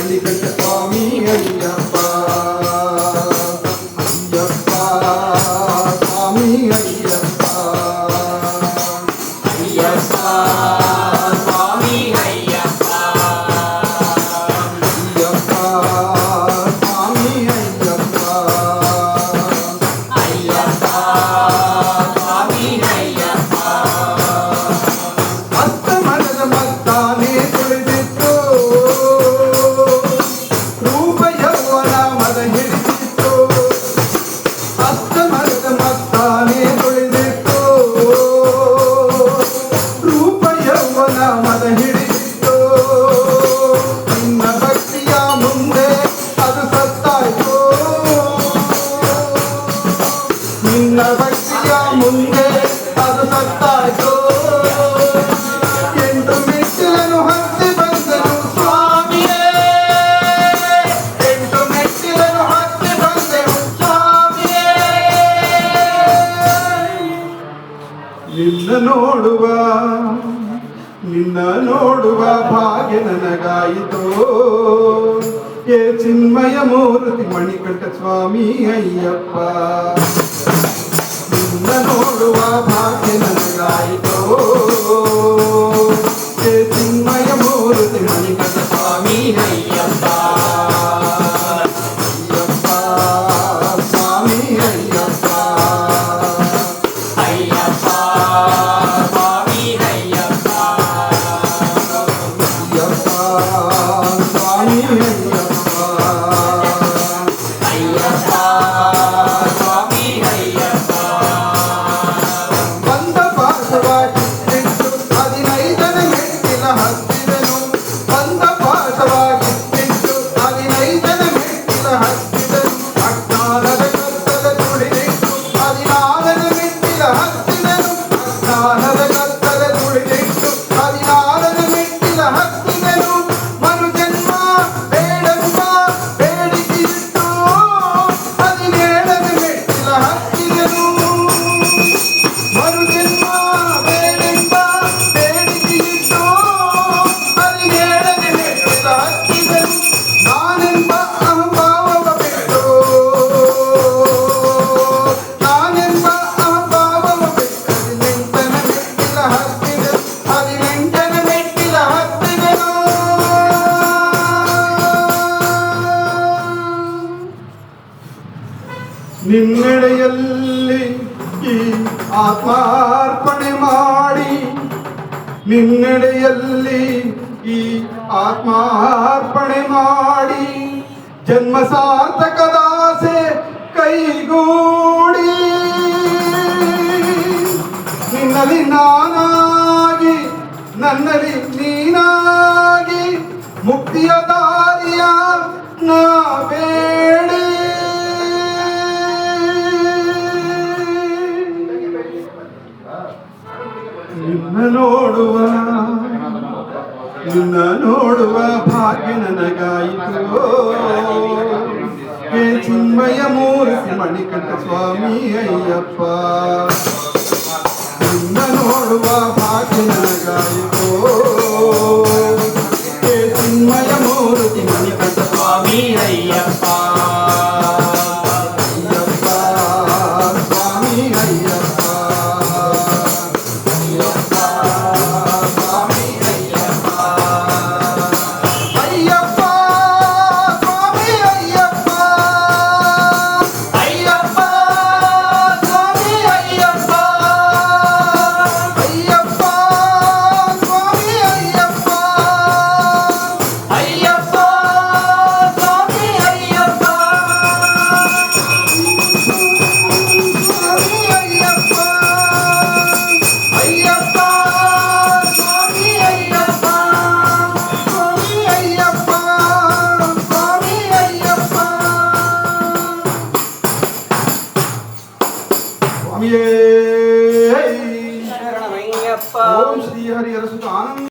ಮಣಿಕಂಠ ಸ್ವಾಮಿ ಅಯ್ಯಪ್ಪ ಅಯ್ಯಪ್ಪ ಸ್ವಾಮಿ ಅಯ್ಯಪ್ಪ ಅಯ್ಯಪ್ಪ ಸ್ವಾಮಿ ಅಯ್ಯಪ್ಪ ಅಯ್ಯಪ್ಪ ಸ್ವಾಮಿ ಅಯ್ಯಪ್ಪ ಅಯ್ಯಪ್ಪ ಸ್ವಾಮಿ ಅಯ್ಯಪ್ಪ ಹತ್ತ ಮರದ ಮತ್ತಾನೆ ತುಳಿದಿತ್ತು ರೂಪ ಯೌವನ ಮದ ಹಿಡಿದಿತ್ತು ಹತ್ತ ಮರದ ಮತ್ತಾನೆ ತುಳಿದಿತ್ತು ರೂಪ ಯೌವನ ಮದ ಹಿಡಿದಿತ್ತು ನಿನ್ನ ಭಕ್ತಿಯ ಮುಂದೆ ಅದು ಸತ್ತಾಯ್ತು ನಿನ್ನ ಭಕ್ತಿಯ ಮುಂದೆ ಅದು ಸತ್ತಾಯ್ತು ಎಂಟು ಮೆಟ್ಟಿಲನ್ನು ಹತ್ತಿ ಬಂದನು ಸ್ವಾಮಿಯೇ ಎಂಟು ಮೆಟ್ಟಿಲನ್ನು ಹತ್ತಿ ಬಂದೆವು ಸ್ವಾಮಿಯೇ ನಿನ್ನ ನೋಡುವ ಭಾಗ್ಯ ನನಗಾಯಿತು ಏ ಚಿನ್ಮಯ ಮೂರ್ತಿ ಮಣಿಕಂಠ ಸ್ವಾಮಿ ಅಯ್ಯಪ್ಪ ನಿನ್ನ ನೋಡುವ ಭಾಗ್ಯ ನನಗಾಯಿತು ಏ ಚಿನ್ಮಯ ಮೂರ್ತಿ ಮಣಿಕಂಠ ಸ್ವಾಮಿ ಅಯ್ಯಪ್ಪ ಅಯ್ಯಪ್ಪ ಸ್ವಾಮಿ ಅಯ್ಯಪ್ಪ ಅಯ್ಯಪ್ಪ ಸ್ವಾಮಿ ಅಯ್ಯಪ್ಪ ಅಯ್ಯಪ್ಪ ಸ್ವಾಮಿ ಅಯ್ಯಪ್ಪ ಅಯ್ಯಪ್ಪ ಸ್ವಾಮಿ ಅಯ್ಯಪ್ಪ ಬಂದ ಪಾಠವಾಗಿ ಬಿಟ್ಟು 15ನೇ ಮೆಟ್ಟಿಲ ಹತ್ತಿದನು ಬಂದ ಪಾಠವಾಗಿ ಬಿಟ್ಟು 15ನೇ ಮೆಟ್ಟಿಲ ಹತ್ತಿದನು ಅಜ್ಞಾನದ ಕತ್ತಲ ತುಳಿದಿಟ್ಟು 16ನೇ ಮೆಟ್ಟಿಲ ಹತ್ತಿದನು ಅಜ್ಞಾನದ ಕತ್ತಲ ತುಳಿದಿಟ್ಟು 16ನೇ ಮೆಟ್ಟಿಲ ಹತ್ತಿದನು ಮರುಜನ್ಮ ಬೇಡಮ್ಮ ಬೇಡಿಸಿಟ್ಟು 17ನೇ ಮೆಟ್ಟಿಲ ಹತ್ತಿದನು ಮರುಜನ್ಮ ಬೇಡೆಂಬ ಬೇಡಿಸಿಟ್ಟು 17ನೇ ಮೆಟ್ಟಿಲ ಹತ್ತಿದನು ನಾನೆಂಬ ಅಹಂಭಾವವ ಬಿಟ್ಟು ನಾನೆಂಬ ಅಹಂಭಾವವ ಬಿಟ್ಟು 18ನೇ ಮೆಟ್ಟಿಲ ಹತ್ತಿದನು 18ನೇ ಮೆಟ್ಟಿಲ ಹತ್ತಿದನು ನಿನ್ನೆಡೆಯಲ್ಲಿ ಈ ಆತ್ಮಾರ್ಪಣೆ ಮಾಡಿ ನಿನ್ನೆಡೆಯಲ್ಲಿ ಈ ಆತ್ಮಾರ್ಪಣೆ ಮಾಡಿ ಜನ್ಮ ಸಾರ್ಥಕದಾಸೆ ಕೈಗೂಡಿ ನಿನ್ನಲ್ಲಿ ನಾನಾಗಿ ನನ್ನಲ್ಲಿ ನೀನಾಗಿ ಮುಕ್ತಿಯ ದಾರಿಯ ನಾ ಬೇಡಿ ನಿನ್ನ ನೋಡುವ ಭಾಗ್ಯ ನನಗಾಯಿತು ಹೇ ಚಿನ್ಮಯ ಮೂರ್ತಿ ಮಣಿಕಂಠ ಸ್ವಾಮಿ ಅಯ್ಯಪ್ಪ ನಿನ್ನ ನೋಡುವ ಭಾಗ್ಯ ನನಗಾಯಿತು ಹೇ ಚಿನ್ಮಯ ಮೂರ್ತಿ ಮಣಿಕಂಠ ಸ್ವಾಮಿ ಅಯ್ಯಪ್ಪ ಅಯ್ಯಪ್ಪ ಸ್ವಾಮಿ ಅಯ್ಯಪ್ಪ ಅಯ್ಯಪ್ಪ ಸ್ವಾಮಿ ಅಯ್ಯಪ್ಪ ಅಯ್ಯಪ್ಪ ಸ್ವಾಮಿ ಅಯ್ಯಪ್ಪ ಅಯ್ಯಪ್ಪ ಸ್ವಾಮಿ ಅಯ್ಯಪ್ಪ ಅಯ್ಯಪ್ಪ ಸ್ವಾಮಿ ಅಯ್ಯಪ್ಪ ಅಯ್ಯಪ್ಪ ಸ್ವಾಮಿ ಅಯ್ಯಪ್ಪ ಸ್ವಾಮಿ ಅಯ್ಯಪ್ಪ ಅಯ್ಯಪ್ಪ ಸ್ವಾಮಿ ಅಯ್ಯಪ್ಪ ಸ್ವಾಮಿ ಅಯ್ಯಪ್ಪ ಸ್ವಾಮಿ ಅಯ್ಯಪ್ಪ ಸ್ವಾಮಿಯೇ